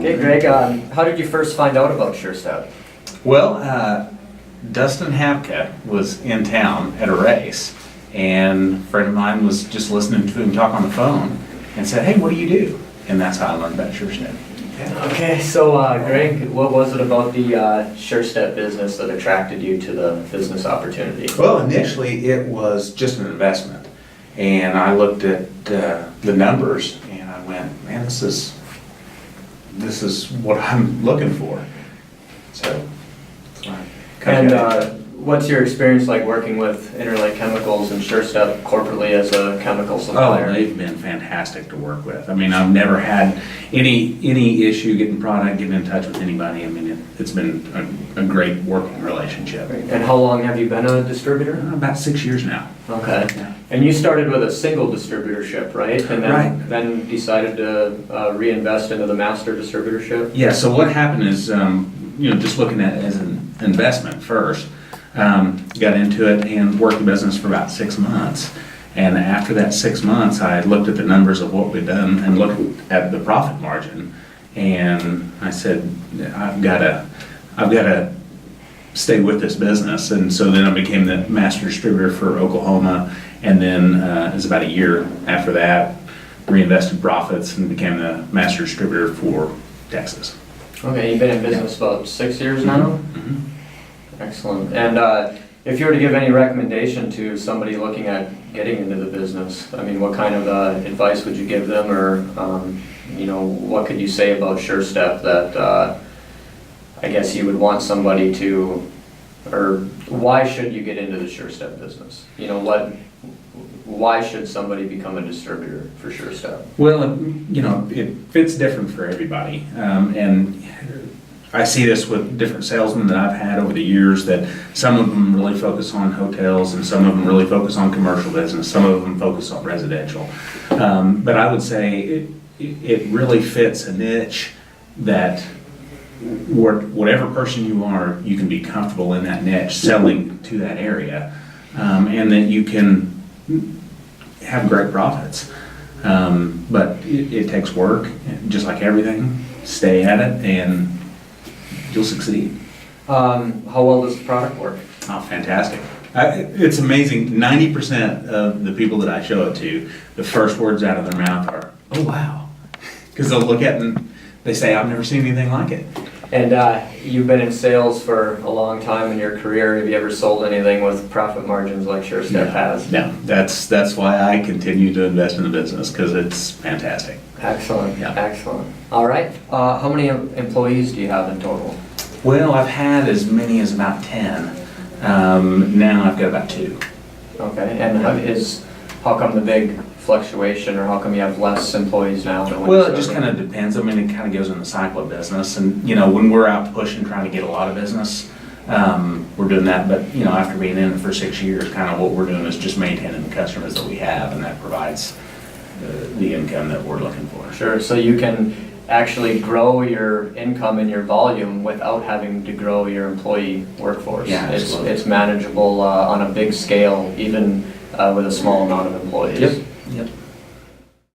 Okay, Greg, how did you first find out about SureStep? Well, Dustin Habka was in town at a race, and a friend of mine was just listening to him talk on the phone and said, "Hey, what do you do?" And that's how I learned about SureStep. Okay, so Greg, what was it about the SureStep business that attracted you to the business opportunity? Well, initially it was just an investment, and I looked at the numbers and I went, "Man, this is what I'm looking for." So, that's why I kinda And got it. what's your experience like working with Interlake Chemicals and SureStep corporately as a chemical supplier? Oh, they've been fantastic to work with. I mean, I've never had any issue getting product, getting in touch with anybody. I mean, it's been a great working relationship. And how long have you been a distributor? About 6 years now. Okay. Yeah. And you started with a single distributorship, right? And then, Right. then decided to reinvest into the master distributorship? Yeah, so what happened is, just looking at it as an investment first, got into it and worked the business for about 6 months. And after that 6 months, I looked at the numbers of what we'd done and looked at the profit margin. And I said, I've got to stay with this business. And so then I became the master distributor for Oklahoma. And then it was about a year after that, reinvested profits and became the master distributor for Texas. Okay, you've been in business about 6 years now? Mhm. Excellent. And if you were to give any recommendation to somebody looking at getting into the business, I mean, what kind of advice would you give them, or what could you say about SureStep that I guess you would want somebody to, or why should you get into the SureStep business? Why should somebody become a distributor for SureStep? Well, it fits different for everybody. And I see this with different salesmen that I've had over the years, that some of them really focus on hotels and some of them really focus on commercial business. Some of them focus on residential. But I would say it really fits a niche that whatever person you are, you can be comfortable in that niche selling to that area, and that you can have great profits. But it takes work, just like everything. Stay at it and you'll succeed. How well does the product work? Oh, fantastic. It's amazing. 90% of the people that I show it to, the first words out of their mouth are, "Oh, wow." Because they'll look at it and they say, "I've never seen anything like it." And you've been in sales for a long time in your career. Have you ever sold anything with profit margins like SureStep has? No, that's why I continue to invest in the business, because it's fantastic. Excellent, Yeah. excellent. All right, how many employees do you have in total? Well, I've had as many as about 10. Now I've got about 2. Okay, and how come the big fluctuation, or how come you have less employees now than when you Well, it started? just kind of depends. I mean, it kind of goes in the cycle of business. And, when we're out pushing, trying to get a lot of business, we're doing that. But, after being in it for 6 years, kind of what we're doing is just maintaining the customers that we have, and that provides the income that we're looking for. Sure, so you can actually grow your income and your volume without having to grow your employee workforce. Yeah, absolutely. It's manageable on a big scale, even with a small amount of employees. Yep.